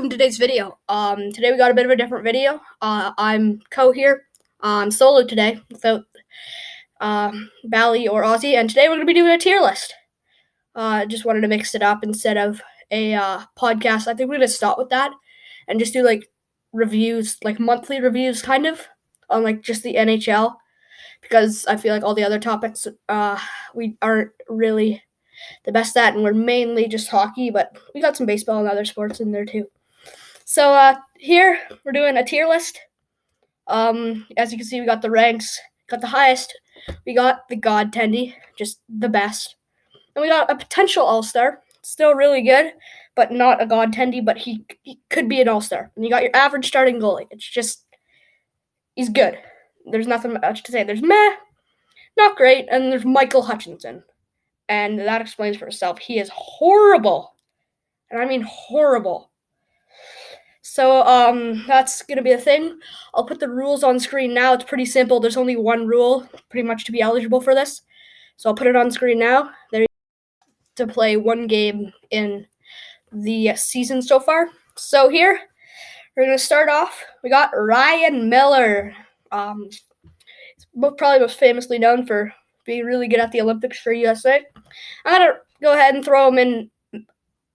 welcome to today's video. Today we got a bit of a different video. I'm Co here. I'm solo today without Bally or Ozzy, and today we're going to be doing a tier list. Just wanted to mix it up instead of a podcast. I think we're going to start with that and just do like reviews, like monthly reviews kind of, on like just the NHL, because I feel like all the other topics we aren't really the best at, and we're mainly just hockey, but we got some baseball and other sports in there too. So here we're doing a tier list. As you can see, we got the ranks, got the highest. We got the God Tendy, just the best. And we got a potential all-star, still really good, but not a God Tendy, but he could be an all-star. And you got your average starting goalie. It's just, he's good. There's nothing much to say. There's meh, not great, and there's Michael Hutchinson. And that explains for itself. He is horrible. And I mean horrible. So, that's going to be the thing. I'll put the rules on screen now. It's pretty simple. There's only one rule, pretty much, to be eligible for this. So I'll put it on screen now. There you go, to play one game in the season so far. So here, we're going to start off. We got Ryan Miller. He's probably most famously known for being really good at the Olympics for USA. I'm going to go ahead and throw him in.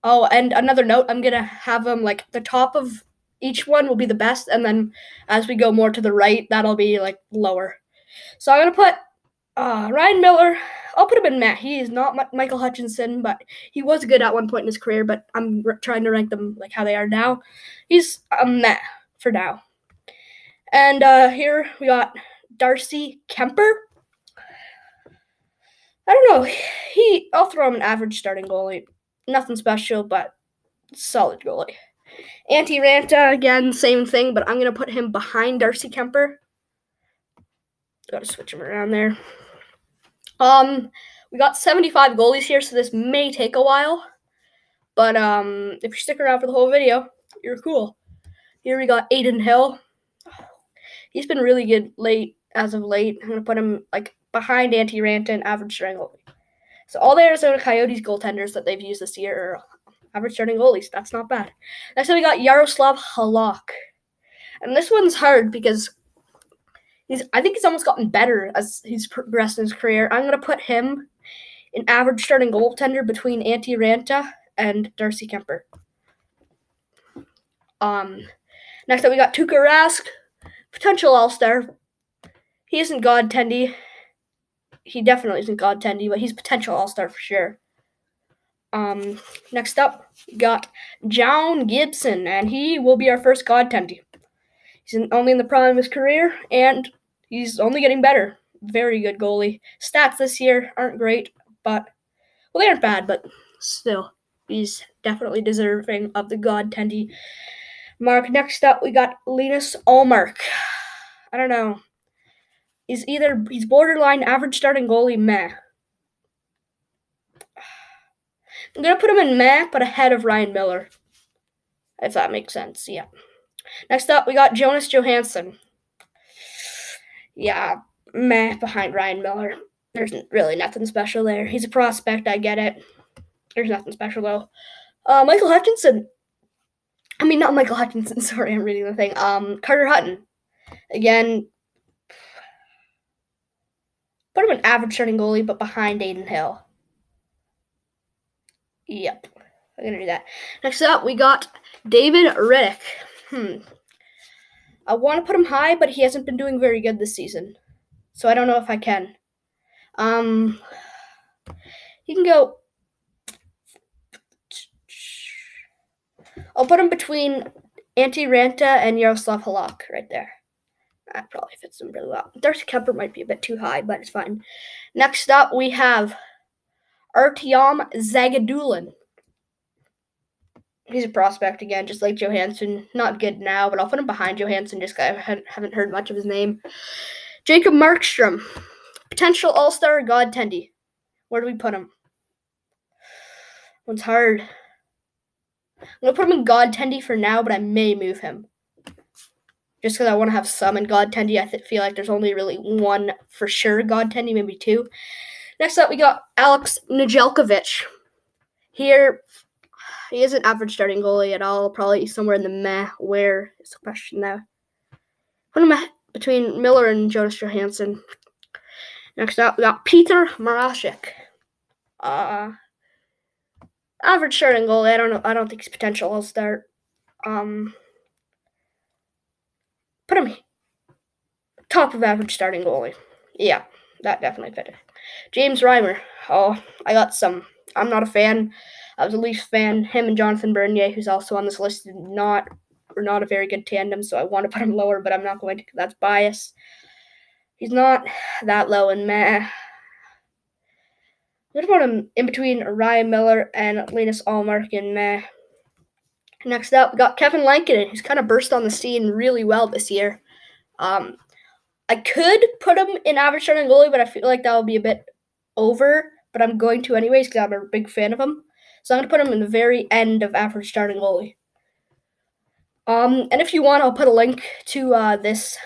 Oh, and another note, I'm going to have him, like, the top of each one will be the best, and then as we go more to the right, that'll be, like, lower. So I'm going to put Ryan Miller. I'll put him in meh. He is not Michael Hutchinson, but he was good at one point in his career, but I'm trying to rank them, like, how they are now. He's a meh for now. And here we got Darcy Kemper. I don't know. I'll throw him an average starting goalie. Nothing special, but solid goalie. Antti Raanta, again, same thing, but I'm going to put him behind Darcy Kemper. Got to switch him around there. We got 75 goalies here, so this may take a while. But if you stick around for the whole video, you're cool. Here we got Aiden Hill. He's been really good as of late. I'm going to put him like behind Antti Raanta and average starting goalie. So all the Arizona Coyotes goaltenders that they've used this year are average starting goalies. That's not bad. Next up, we got Yaroslav Halak. And this one's hard because I think he's almost gotten better as he's progressed in his career. I'm going to put him in average starting goaltender between Antti Raanta and Darcy Kemper. Next up, we got Tuukka Rask, potential all-star. He isn't God Tendy. He definitely isn't God Tendy, but he's potential all-star for sure. Next up, we got John Gibson, and he will be our first God Tendy. He's only in the prime of his career, and he's only getting better. Very good goalie. Stats this year aren't great, but, well, they aren't bad, but still, he's definitely deserving of the God Tendy mark. Next up, we got Linus Ullmark. I don't know. He's borderline average starting goalie, meh. I'm going to put him in meh, but ahead of Ryan Miller, if that makes sense, yeah. Next up, we got Jonas Johansen. Yeah, meh, behind Ryan Miller. There's really nothing special there. He's a prospect, I get it. There's nothing special, though. Michael Hutchinson. I mean, not Michael Hutchinson, sorry, I'm reading the thing. Carter Hutton. Again, put him an average starting goalie, but behind Aiden Hill. Yep, I'm going to do that. Next up, we got David Rittich. I want to put him high, but he hasn't been doing very good this season. So I don't know if I can. He can go... I'll put him between Antti Raanta and Yaroslav Halak right there. That probably fits him really well. Darcy Kemper might be a bit too high, but it's fine. Next up, we have Urtium Zagadulin. He's a prospect again, just like Johansen. Not good now, but I'll put him behind Johansen just because I haven't heard much of his name. Jacob Markstrom. Potential all-star, God Tendy. Where do we put him? One's hard. I'm going to put him in God Tendy for now, but I may move him. Just because I want to have some in God Tendy. I feel like there's only really one for sure God Tendy, maybe two. Next up, we got Alex Nijelkovich. Here, He isn't average starting goalie at all. Probably somewhere in the meh. Where is the question now? Put him between Miller and Jonas Johansen. Next up, we got Peter Marachik. Average starting goalie. I don't think he's potential all-star. Put him top of average starting goalie. Yeah, that definitely fit it. James Reimer. Oh, I got some. I'm not a fan. I was a Leafs fan. Him and Jonathan Bernier, who's also on this list, are not a very good tandem, so I want to put him lower, but I'm not going to because that's bias. He's not that low in meh. I'm going to put him in between Ryan Miller and Linus Ullmark in meh. Next up, we got Kevin Lankin, who's kind of burst on the scene really well this year. I could put him in average starting goalie, but I feel like that would be a bit over, but I'm going to anyways because I'm a big fan of him. So I'm going to put him in the very end of average starting goalie. And if you want, I'll put a link to this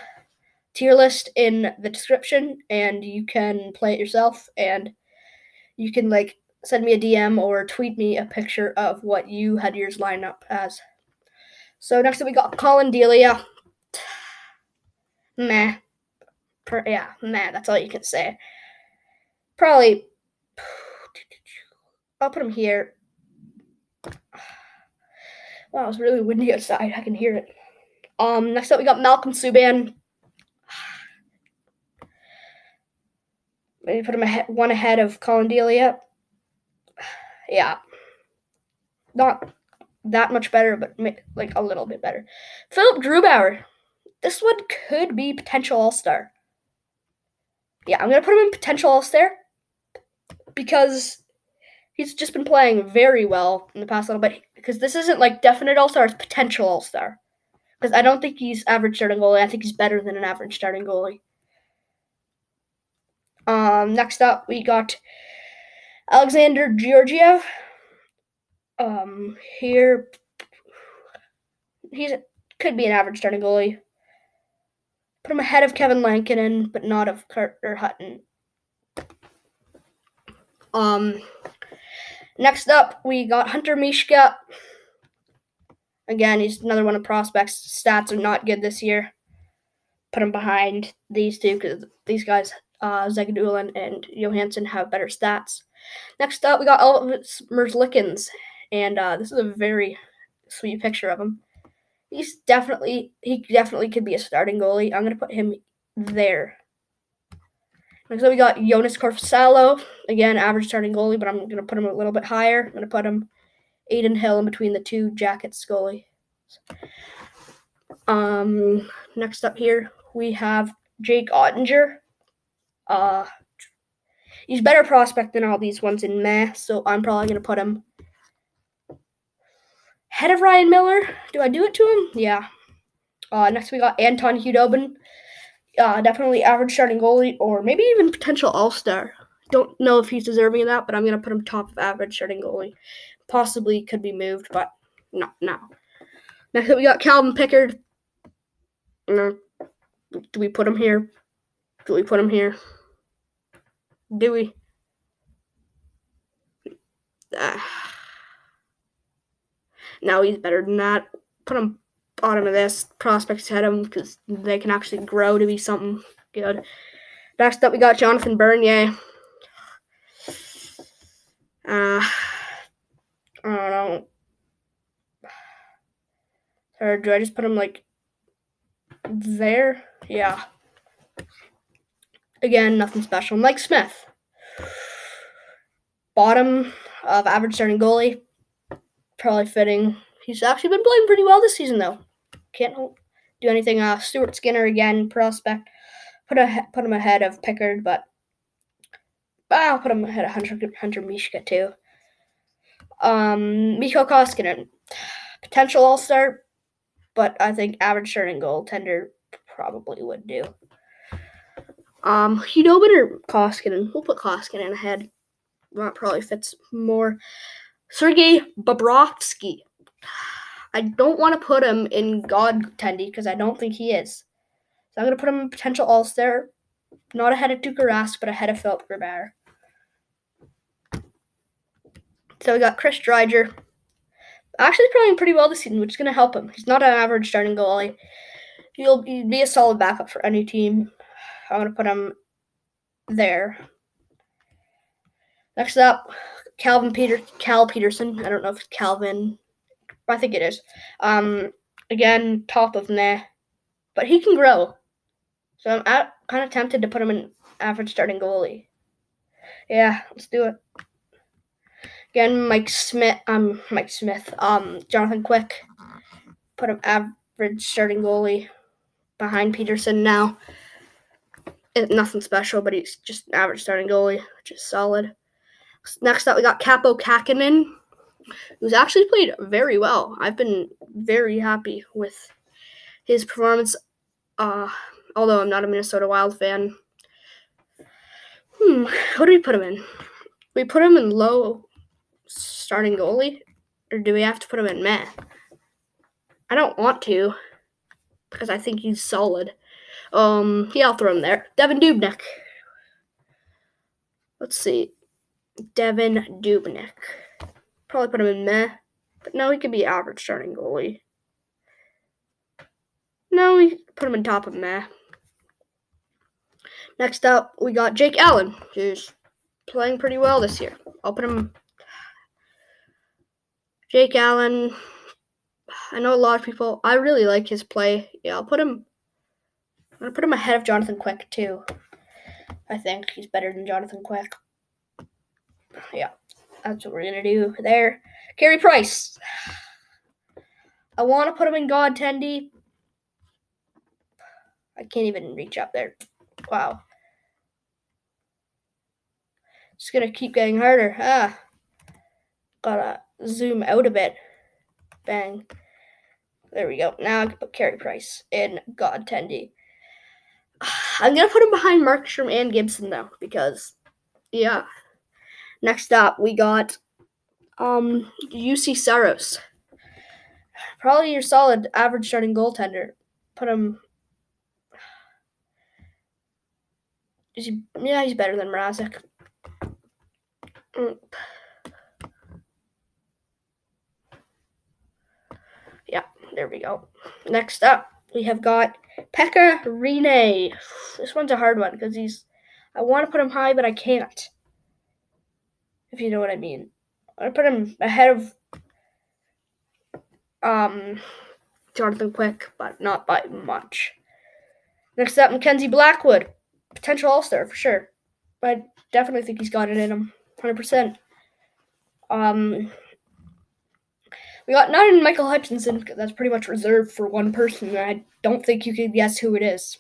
tier list in the description, and you can play it yourself, and you can send me a DM or tweet me a picture of what you had yours lined up as. So next up we got Colin Delia. Meh. Meh, that's all you can say. Probably, I'll put him here. Wow, it's really windy outside. I can hear it. Next up we got Malcolm Subban. Maybe put him one ahead of Colin Delia. Yeah. Not that much better, but a little bit better. Philip Grubauer. This one could be potential all-star. Yeah, I'm going to put him in potential all-star because he's just been playing very well in the past little bit. Because this isn't definite all-star, it's potential all-star. Because I don't think he's average starting goalie. I think he's better than an average starting goalie. Next up, we got Alexander Giorgio. Here, he could be an average starting goalie. Put him ahead of Kevin Lankin, but not of Carter Hutton. Next up, we got Hunter Mishka. Again, he's another one of prospects. Stats are not good this year. Put him behind these two because these guys, Zagadulin and Johansen, have better stats. Next up, we got Elvis Lickins, and this is a very sweet picture of him. He definitely could be a starting goalie. I'm going to put him there. Next up, we got Jonas Korpisalo. Again, average starting goalie, but I'm going to put him a little bit higher. I'm going to put him Aiden Hill in between the two Jackets goalies. Next up here, we have Jake Ottinger. He's better prospect than all these ones in meh, so I'm probably going to put him head of Ryan Miller. Do I do it to him? Yeah. Next we got Anton Heuden. Definitely average starting goalie or maybe even potential all-star. Don't know if he's deserving of that, but I'm going to put him top of average starting goalie. Possibly could be moved, but not now. Next up we got Calvin Pickard. Do we put him here? Do we? No, he's better than that. Put him bottom of this. Prospects ahead of him because they can actually grow to be something good. Next up, we got Jonathan Bernier. I don't know. Or do I just put him there? Yeah. Again, nothing special. Mike Smith. Bottom of average starting goalie. Probably fitting. He's actually been playing pretty well this season, though. Can't do anything. Stuart Skinner, again, prospect. Put him ahead of Pickard, but I'll put him ahead of Hunter Mishka, too. Mikko Koskinen. Potential all-star, but I think average starting goaltender probably would do. Heuden or Koskinen? We'll put Koskinen ahead. That probably fits more. Sergei Bobrovsky. I don't want to put him in Tendy because I don't think he is. So I'm going to put him in potential all-star. Not ahead of Tuukka Rask, but ahead of Philip Grubauer. So we got Chris Dreijer. actually playing pretty well this season, which is going to help him. He's not an average starting goalie. He'll be a solid backup for any team. I'm going to put him there. Next up, Cal Peterson. I don't know if it's Calvin. I think it is. Again, top of meh. But he can grow. So I'm kind of tempted to put him in average starting goalie. Yeah, let's do it. Again, Jonathan Quick. Put him average starting goalie behind Peterson now. Nothing special, but he's just an average starting goalie, which is solid. Next up, we got Capo Kakanin, who's actually played very well. I've been very happy with his performance, although I'm not a Minnesota Wild fan. What do we put him in? We put him in low starting goalie, or do we have to put him in meh? I don't want to, because I think he's solid. Yeah, I'll throw him there. Devin Dubnek. Let's see. Devin Dubnek. Probably put him in meh, but no, he could be average starting goalie. No, we put him in top of meh. Next up, we got Jake Allen, who's playing pretty well this year. I'll put him. Jake Allen. I know a lot of people. I really like his play. Yeah, I'm gonna put him ahead of Jonathan Quick too. I think he's better than Jonathan Quick. Yeah, that's what we're gonna do there. Carey Price. I want to put him in God Tendy. I can't even reach up there. Wow. Just gonna keep getting harder. Gotta zoom out a bit. Bang. There we go. Now I can put Carey Price in God Tendy. I'm gonna put him behind Markstrom and Gibson though, because yeah. Next up, we got UC Saros. Probably your solid average starting goaltender. Put him. He's better than Marachik. Yeah, there we go. Next up, we have got Pekka Renee. This one's a hard one because I want to put him high, but I can't. If you know what I mean. I put him ahead of Jonathan Quick, but not by much. Next up, Mckenzie Blackwood. Potential All-Star for sure. But I definitely think he's got it in him. 100%. We got not in Michael Hutchinson, because that's pretty much reserved for one person, and I don't think you can guess who it is.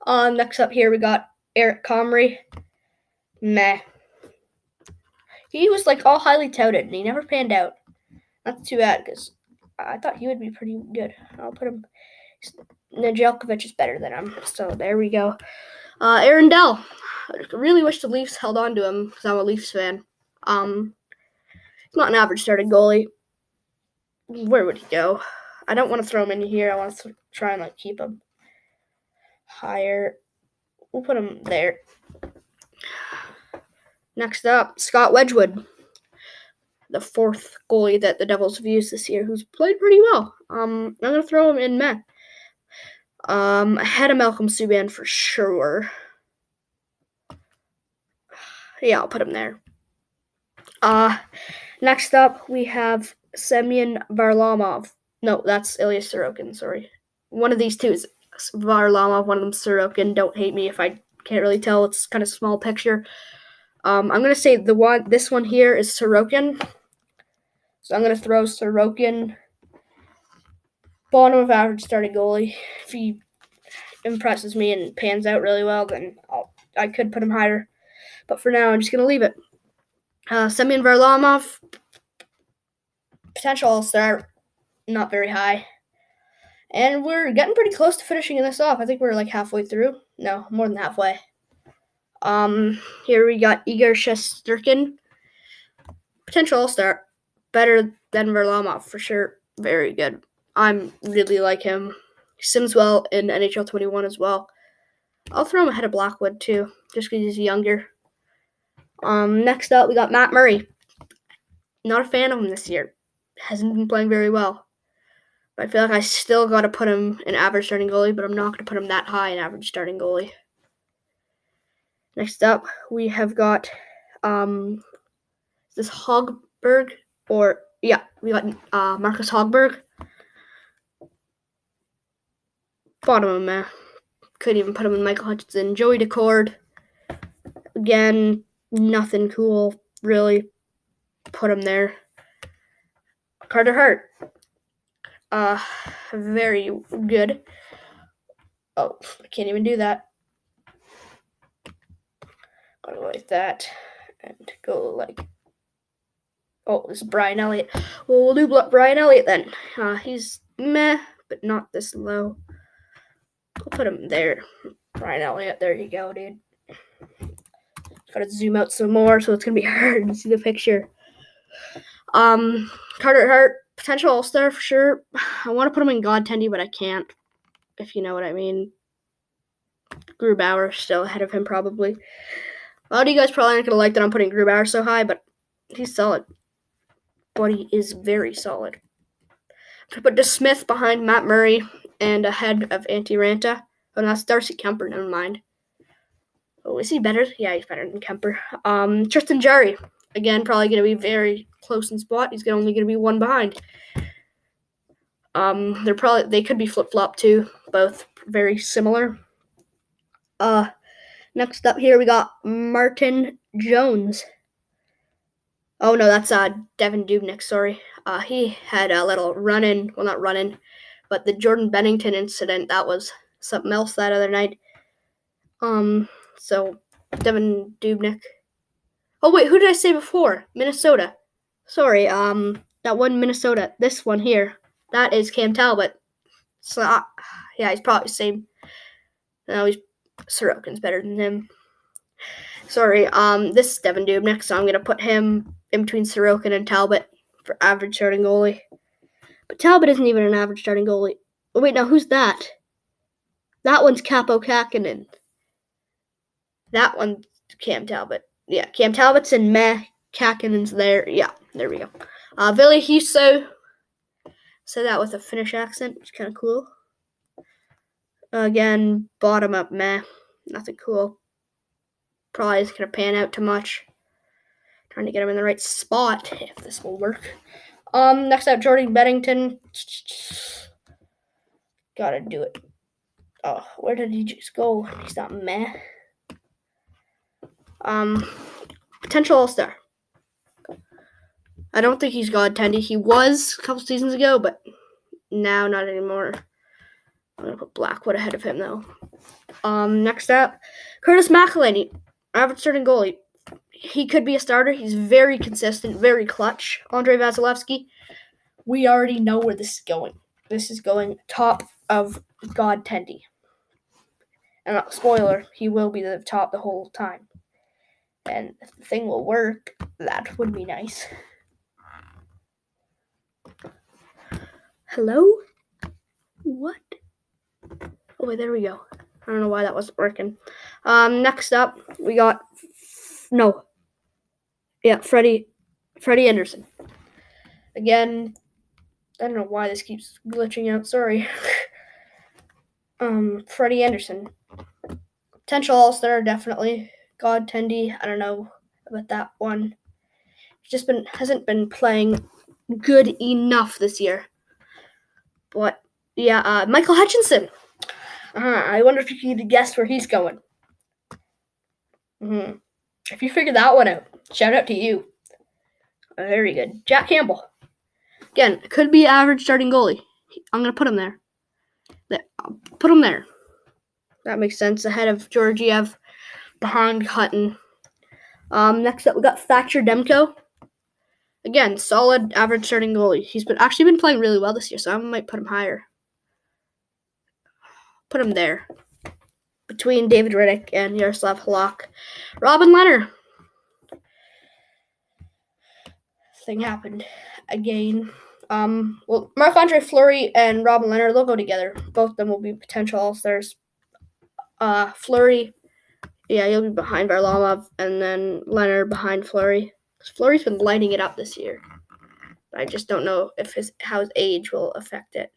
Next up here, we got Eric Comrie. Meh. He was all highly touted, and he never panned out. That's too bad, because I thought he would be pretty good. I'll put him. Nijelkovich is better than him, so there we go. Arendelle. I really wish the Leafs held on to him, because I'm a Leafs fan. He's not an average starting goalie. Where would he go? I don't want to throw him in here. I want to try and keep him higher. We'll put him there. Next up, Scott Wedgwood, the fourth goalie that the Devils have used this year, who's played pretty well. I'm going to throw him in meh. Ahead of Malcolm Subban for sure. Yeah, I'll put him there. Next up, we have Semyon Barlomov. No, that's Ilya Sorokin, sorry. One of these two is Varlamov, one of them Sorokin. Don't hate me if I can't really tell. It's kind of a small picture. I'm going to say this one here is Sorokin. So I'm going to throw Sorokin bottom of average starting goalie. If he impresses me and pans out really well, then I could put him higher. But for now, I'm just going to leave it. Semyon Varlamov, potential All-Star, not very high. And we're getting pretty close to finishing this off. I think we're halfway through. No, more than halfway. Here we got Igor Shesterkin, potential All-Star, better than Varlamov for sure. Very good. I really like him. He sims well in NHL 21 as well. I'll throw him ahead of Blackwood too, just because he's younger. Next up, we got Matt Murray. Not a fan of him this year. Hasn't been playing very well. But I feel like I still got to put him in average starting goalie, but I'm not going to put him that high in average starting goalie. Next up, we have got this Hogberg, we got Marcus Hogberg. Bottom of him, couldn't even put him in Michael Hutchinson. Joey Decord, again, nothing cool, really. Put him there. Carter Hart, very good. Oh, I can't even do that. Go like that, and go like. Oh, this is Brian Elliott. Well, we'll do Brian Elliott then. He's meh, but not this low. I'll put him there. Brian Elliott, there you go, dude. Gotta zoom out some more, so it's gonna be hard to see the picture. Carter Hart, potential All-Star for sure. I want to put him in Tendy, but I can't, if you know what I mean. Bauer still ahead of him, probably. A lot of you guys probably aren't gonna like that I'm putting Bauer so high, but he's solid. But he is very solid. I put DeSmith behind Matt Murray and ahead of Antti Ranta. Oh, that's Darcy Kemper, never mind. Oh, is he better? Yeah, he's better than Kemper. Tristan Jarry, again, probably going to be very close in spot. He's only going to be one behind. They could be flip-flop too, both very similar. Next up here we got Martin Jones. Oh no, that's Devin Dubnek, sorry. He had a little run-in, well not run-in, but the Jordan Bennington incident, that was something else that other night. So Devin Dubnek. Oh wait, who did I say before? Minnesota. Sorry, that one Minnesota. This one here, that is Cam Talbot. So yeah, he's probably the same. No, Sorokin's better than him. Sorry, this is Devin Dubnek, so I'm gonna put him in between Sorokin and Talbot for average starting goalie. But Talbot isn't even an average starting goalie. Oh wait, now who's that? That one's Capo Kakanin. That one's Cam Talbot. Yeah, Cam Talbot's in meh. Kakinen's there. Yeah, there we go. Ville Husso. Say that with a Finnish accent, which is kind of cool. Again, bottom up meh. Nothing cool. Probably isn't going to pan out too much. Trying to get him in the right spot, if this will work. Next up, Jordan Bennington. Gotta do it. Oh, where did he just go? He's not meh. Potential All-Star. I don't think he's Tendy. He was a couple seasons ago, but now not anymore. I'm going to put Blackwood ahead of him, though. Next up, Curtis Mccelini, average starting goalie. He could be a starter. He's very consistent, very clutch. Andrei Vasilevskiy, we already know where this is going. This is going top of Tendy. And spoiler, he will be the top the whole time. And if the thing will work, that would be nice. Hello? What? Oh, wait, there we go. I don't know why that wasn't working. Next up, we got... Freddie Anderson. Again, I don't know why this keeps glitching out. Sorry. Freddie Anderson. Potential All-Star, definitely. Tendy, I don't know about that one. Just hasn't been playing good enough this year. But yeah, Michael Hutchinson. I wonder if you could guess where he's going. If you figured that one out, shout out to you. Very good. Jack Campbell. Again, could be average starting goalie. I'm gonna put him there. Put him there. That makes sense. Ahead of Giorgio, behind Hutton. Next up, we got Thatcher Demko. Again, solid average starting goalie. He's actually been playing really well this year, so I might put him higher. Put him there. Between David Riddick and Yaroslav Halak. Robin Leonard. Thing happened again. Marc-Andre Fleury and Robin Leonard, they'll go together. Both of them will be potential All-Stars. Fleury, yeah, he'll be behind Varlamov, and then Leonard behind Fleury. Fleury's been lighting it up this year. I just don't know if how his age will affect it.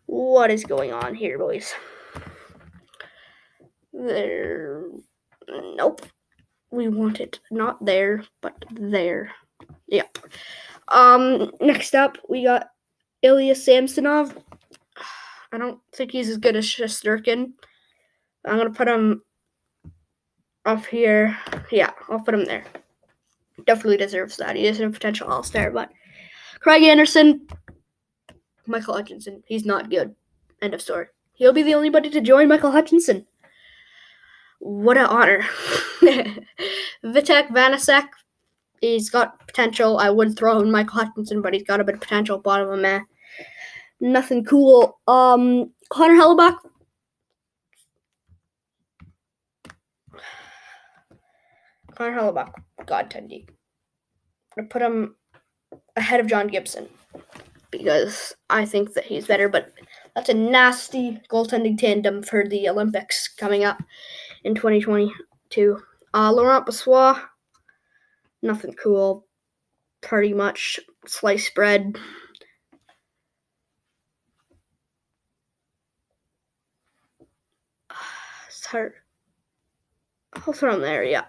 What is going on here, boys? There. Nope. We want it not there, but there. Yeah. Next up, we got Ilya Samsonov. I don't think he's as good as Shesterkin. I'm going to put him up here. Yeah, I'll put him there. Definitely deserves that. He is a potential all-star, but Craig Anderson, Michael Hutchinson, he's not good. End of story. He'll be the only buddy to join Michael Hutchinson. What an honor. Vitek Vanasek, he's got potential. I would throw in Michael Hutchinson, but he's got a bit of potential. Bottom of meh. Nothing cool. Connor Hellebuyck. God, Tendy. I'm going to put him ahead of John Gibson because I think that he's better, but that's a nasty goaltending tandem for the Olympics coming up in 2022. Laurent Brossoit, nothing cool. Pretty much sliced bread. It's hard. I'll throw him there, yeah.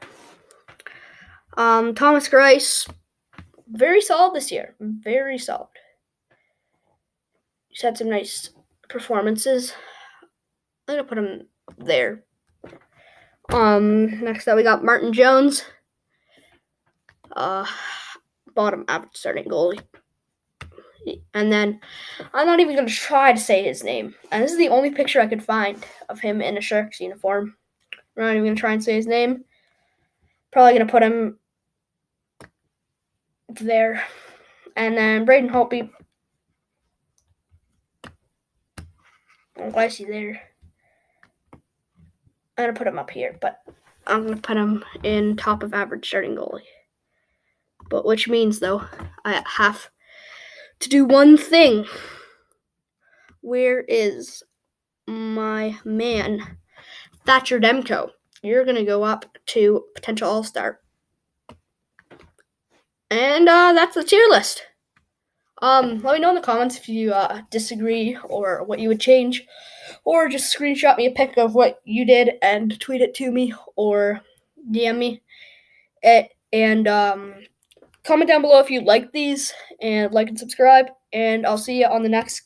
Thomas Greiss, very solid this year. Very solid. He's had some nice performances. I'm going to put him there. Next up, we got Martin Jones. Bottom average starting goalie. And then, I'm not even going to try to say his name. And this is the only picture I could find of him in a Sharks uniform. I'm not even going to try and say his name. Probably going to put him there. And then Braden Holtby. Why is he there? I'm going to put him up here, but I'm going to put him in top of average starting goalie. But which means, though, I have to do one thing. Where is my man, Thatcher Demko? You're going to go up to potential all-star. And that's the tier list. Let me know in the comments if you disagree or what you would change. Or just screenshot me a pic of what you did and tweet it to me or DM me. And comment down below if you like these and like and subscribe. And I'll see you on the next